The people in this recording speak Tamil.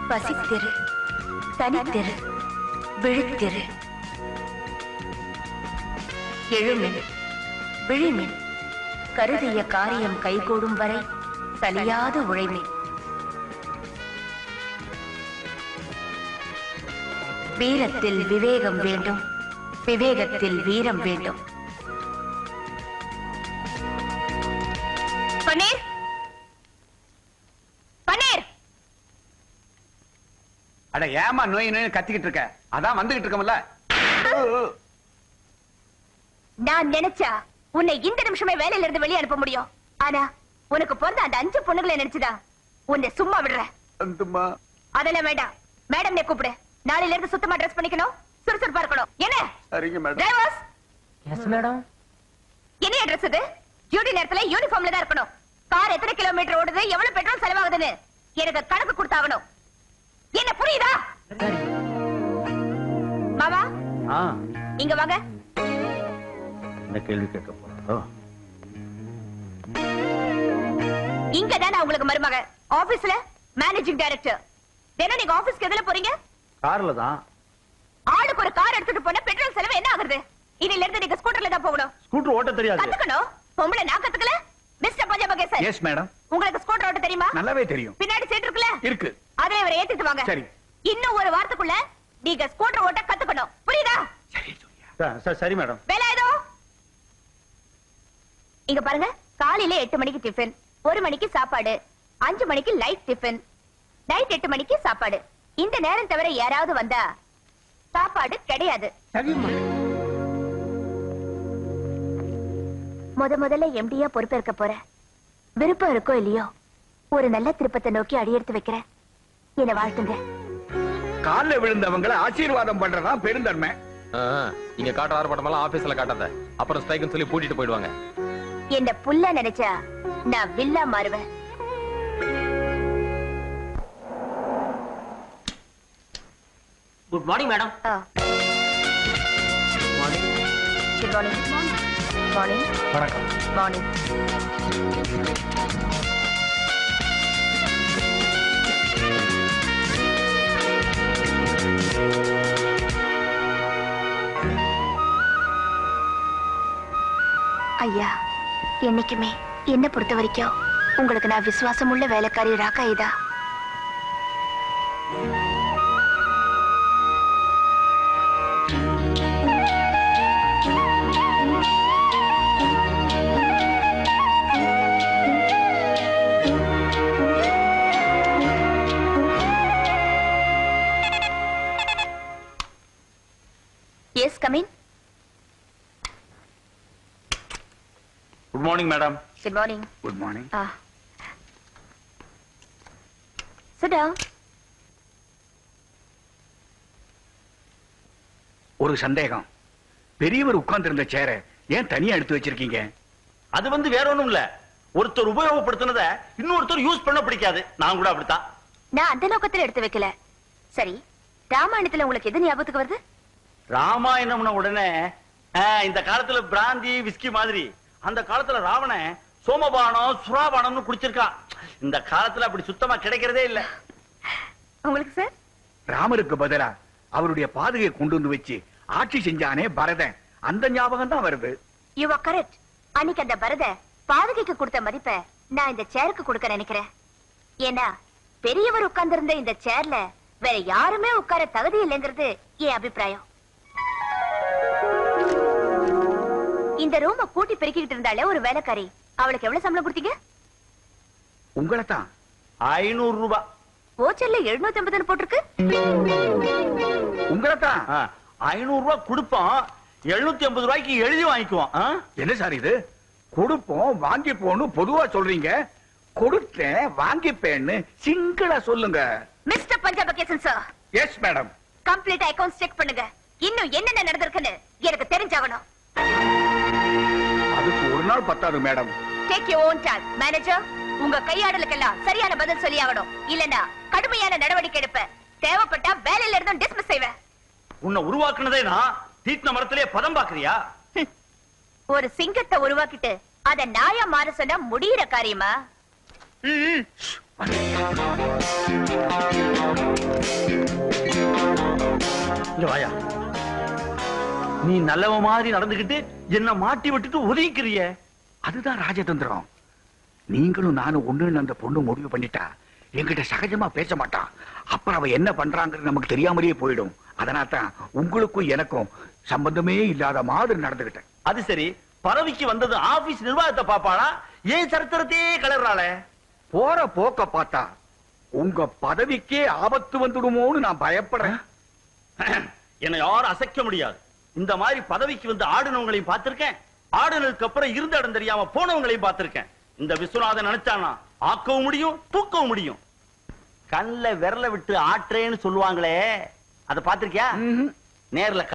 பசித்திரு, தனித்திரு, விழித்திரு. எழுமின், விழிமின், கருதிய காரியம் கைகூடும் வரை சலியாது உழைமின். வீரத்தில் விவேகம் வேண்டும், விவேகத்தில் வீரம் வேண்டும். பன்னீர், பன்னீர். அட ஏமா நோய் நோய் கத்திக்கிட்டு இருக்க? அதான் வந்துகிட்டு இருக்கோம்ல. நான் நினைச்சா உன்னை இந்த நிமிஷமே வேலையில இருந்து வெளியே அனுப்ப முடியும். ஆனா உனக்கு பிறந்த அந்த 5 பொண்ணுகளை நினைச்சுதா உன்னை சும்மா விடுறேன். அதெல்லாம் வேண்டாம். மேடம் கூப்பிடு. நாளையில இருந்து சுத்தமா ட்ரெஸ் பண்ணிக்கணும், சுறுசுறுப்பா இருக்கணும். என்ன? சரிங்க மேடம். டிரைவர்ஸ். Yes madam. என்ன அட்ரஸ் இது? டியூட்டி நேரத்துல யூனிஃபார்ம்ல தான் இருக்கணும். கார் எத்தனை கிலோமீட்டர் ஓடுது, எவ்வளவு பெட்ரோல் செலவாகுதுன்னு எனக்கு கணக்கு கொடுத்தாகணும். என்ன புரியுதா? மாமா இங்க வாங்க. இந்த கேள்வி கேட்க போறோம். இங்கதான் உங்களுக்கு மருமக. ஆபீஸ்ல மேனேஜிங் டைரக்டர். என்ன நீங்க ஆபீஸ்க்கு எதுல போறீங்க? கார்ல தான். ஆளுக்கு ஒரு கார் எடுத்துட்டு போனா பெட்ரோல் செலவு என்ன ஆகுது? இனில இருந்து நீங்க ஸ்கூட்டர்ல தான் போகணும். ஸ்கூட்டர் ஓட்ட தெரியாது. கத்துக்கணும். பொம்பளை நான் கத்துக்கல. மிஸ்டர் பஞ்சாபகேசன். Yes madam. உங்களுக்கு ஸ்கூட்டர் ஓட்ட தெரியுமா? நல்லாவே தெரியும். பின்னாடி சீட் இருக்குல? இருக்கு. அதே வரை ஏத்திட்டு வாங்க. சரி. இன்னும் ஒரு வாரத்துக்குள்ள நீங்க ஸ்கூட்டர் ஓட்ட கத்துக்கணும். புரியுதா? சரி சூர்யா. சரி மேடம். வேலை ஏதோ இங்க பாருங்க. காலையில 8 மணிக்கு டிஃபன், 1 மணிக்கு சாப்பாடு, 5 மணிக்கு லைட் டிஃபன், நைட் 8 மணிக்கு சாப்பாடு. இந்த நேரம் தவிர யாராவது வந்தா சாப்பாடு கிடையாது. முதல்ல எம்டியா பொறுப்பேற்க போறேன். விருப்பம் இருக்கோ இல்லையோ ஒரு நல்ல திருப்பத்தை நோக்கி அடியெடுத்து வைக்கிறேன். என்ன வாழ்த்துங்க. கால்ல விழுந்தவங்களை ஆசீர்வாதம் பண்றதா பெருந்தன்மை. நீங்க காட்டுற ஆர்ப்பாட்டமெல்லாம் ஆபீஸ்ல காட்டாத. அப்புறம் ஸ்ட்ரைக்னு சொல்லி பூட்டிட்டு போயிடுவாங்க. என்ன புல்ல நினைச்சா நான் வில்லா மாறுவேன். Good morning madam. Morning. Good morning. Morning. வணக்கம். மார்னிங். ஐயா, என்னைக்குமே என்ன பொறுத்த வரைக்கும் உங்களுக்கு நான் விசுவாசம் உள்ள வேலைக்காரி ராக்கா இதா. Yes, come in. Good morning madam. Good morning. Good morning. Sit down. ஒரு சந்தேகம். பெரியவர் உட்கார்ந்து இருந்த சேர ஏன் தனியா எடுத்து வச்சிருக்கீங்க? அது வேற ஒண்ணும் இல்ல. ஒருத்தர் உபயோகப்படுத்தினத இன்னொருத்தர் யூஸ் பண்ண பிடிக்காது. நான் கூட அப்படித்தான். நான் அந்த நோக்கத்துல எடுத்து வைக்கல. சரி, ராமாயணத்துல உங்களுக்கு எது ஞாபகத்துக்கு வருது? ராமாயணம்னா உடனே இந்த காலத்துல பிராந்தி விஸ்கி மாதிரி அந்த காலத்துல ராவணன் சோமபானம் சுறாபானம்னு குடிச்சிருக்கான். இந்த காலத்துல அப்படி சுத்தமா கிடைக்கிறதே இல்ல. உங்களுக்கு சார்? ராமருக்கு பதிலா அவருடைய பாதுகையை கொண்டு வந்து வச்சு ஆட்சி செஞ்சானே பரதன், அந்த ஞாபகம் தான் வருது. You are correct. அன்னைக்கு அந்த பரத பாதுகைக்கு கொடுத்த மதிப்பை நான் இந்த சேருக்கு கொடுக்க நினைக்கிறேன். ஏன்னா பெரியவர் உட்கார்ந்து இருந்த இந்த சேர்ல வேற யாருமே உட்கார தகுதி இல்லைங்கிறது என் அபிப்பிராயம். இந்த ரூம கூட்டி பெருக்கிட்டு இருந்தாலே ஒரு வேலைக்காரி, அவளுக்கு எவ்வளவு சம்பளம் கொடுத்தீங்க? உங்களை தான் 500 ரூபாய். ஓச்சல்ல 750 போட்டிருக்கு. உங்களை தான் 500 ரூபாய் கொடுப்போம், 750 ரூபாய்க்கு எழுதி வாங்கிக்குவோம். என்ன சார் இது? கொடுப்போம் வாங்கிப்போன்னு பொதுவா சொல்றீங்க, கொடுத்தேன் வாங்கிப்பேன்னு சிங்கிளா சொல்லுங்க. Mister Panchapakesan sir. Yes madam. Complete accounts check பண்ணுங்க. இன்னும் என்னென்ன நடந்திருக்குன்னு எனக்கு தெரிஞ்சாகணும். பத்தாது madam. Take your own time. Manager, உங்க கையாடலுக்கெல்லாம் சரியான பதில் சொல்லி ஆகணும். இல்லனா கடுமையான நடவடிக்கை எடுப்பேன். தேவைப்பட்டா வேலையில இருந்து டிஸ்மிஸ் செய்வேன். உன்னை உருவாக்குனதே நான். தீட்ன மரத்திலே பதம் பாக்குறியா? ஒரு சிங்கத்தை உருவாக்கிட்டு அத நாயா மாற சொன்னா முடியிற காரியமா? இங்க வாயா. நீ நல்லவ மாதிரி நடந்துகிட்டு என்ன மாட்டி விட்டுட்டு ஒதுக்கிறிய. அதுதான் ராஜதந்திரம். நீங்களும் நானும் ஒண்ணுன்னு அந்த பொண்ணு முடிவு பண்ணிட்டா என்கிட்ட சகஜமா பேச மாட்டான். அப்புறம் அவ என்ன பண்றாங்கிறது நமக்கு தெரியாமலேயே போயிடும். அதனால தான் உங்களுக்கும் எனக்கும் சம்பந்தமே இல்லாத மாதிரி நடந்துகிட்டேன். அது சரி, பதவிக்கு வந்தது ஆபீஸ் நிர்வாகத்தை பாப்பாளா? ஏன் சரித்திரத்தையே கலர்றாளே? போற போக்க பார்த்தா உங்க பதவிக்கே ஆபத்து வந்துடுமோன்னு நான் பயப்படுறேன். என்னை யாரும் அசைக்க முடியாது. இந்த மாதிரி பதவிக்கு வந்து ஆடுனவங்களையும் பார்த்திருக்கேன், ஆடுனதுக்கு அப்புறம் இருந்த இடம் தெரியாம போனவங்களையும் பார்த்திருக்கேன். இந்த விஸ்வநாதன் நினைச்சானா ஆக்கவும் முடியும், தூக்கவும் முடியும். கண்ல விரல விட்டு ஆற்றேன்னு சொல்லுவாங்களே, அதை பார்த்திருக்கியா? நேர்ல